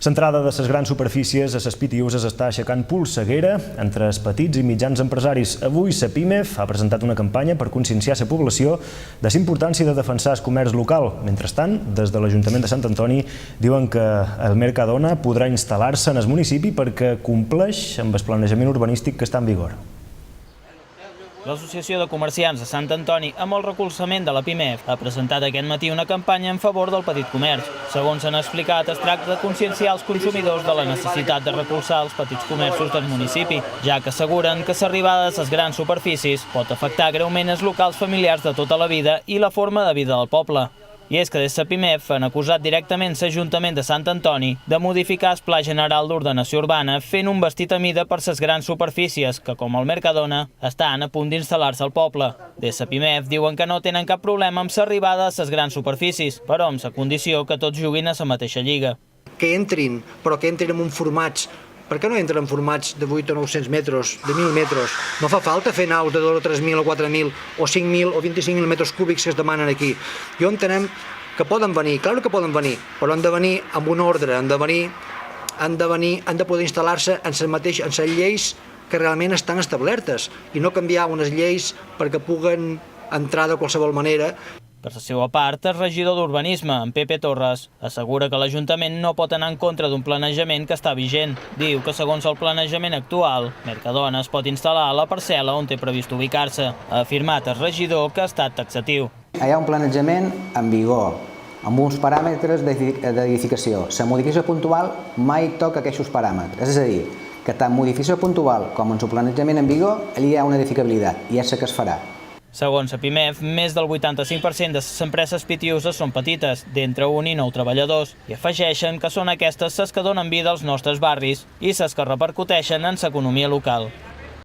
L'entrada de les grans superfícies a les Pitiüses està aixecant polseguera entre els petits i mitjans empresaris. Avui la PIMEF ha presentat una campanya per conscienciar la població de la importància de defensar el comerç local. Mentrestant, des de l'Ajuntament de Sant Antoni diuen que el Mercadona podrà instal·lar-se en el municipi perquè compleix amb el planejament urbanístic que està en vigor. L'Associació de Comerciants de Sant Antoni, amb el recolzament de la PIMEF, ha presentat aquest matí una campanya en favor del petit comerç. Segons s'han explicat, es tracta de conscienciar els consumidors de la necessitat de recolzar els petits comerços del municipi, ja que asseguren que l'arribada de les grans superfícies pot afectar greument els locals familiars de tota la vida i la forma de vida del poble. I és que des de la PIMEF han acusat directament l'Ajuntament de Sant Antoni de modificar el Pla General d'Ordenació Urbana fent un vestit a mida per les grans superfícies que, com el Mercadona, estan a punt d'instal·lar-se al poble. Des de la PIMEF diuen que no tenen cap problema amb l'arribada de les grans superfícies, però amb la condició que tots juguin a la mateixa lliga. Que entrin, però que entrin en un formats. Per què no entren en formats de 8 o 900 metres, de 1.000 metres? No fa falta fer naus de 2 o 3.000 o 4.000 o 5.000 o 25.000 metres cúbics que es demanen aquí. Jo entenem que poden venir, clar que poden venir, però han de venir amb un ordre, han de poder instal·lar-se en les lleis que realment estan establertes i no canviar unes lleis perquè puguen entrar de qualsevol manera. Per la seva part, el regidor d'Urbanisme, en Pepe Torres, assegura que l'Ajuntament no pot anar en contra d'un planejament que està vigent. Diu que, segons el planejament actual, Mercadona es pot instal·lar a la parcel·la on té previst ubicar-se. Ha afirmat el regidor que ha estat taxatiu. Hi ha un planejament en vigor, amb uns paràmetres d'edificació. La modificació puntual mai toca aquests paràmetres. És a dir, que tant modificació puntual com en el planejament en vigor, allà hi ha una edificabilitat i és la que es farà. Segons la PIMEF, més del 85% de les empreses pitiüses són petites, d'entre 1 i 9 treballadors, i afegeixen que són aquestes les que donen vida als nostres barris i les que repercuteixen en l'economia local.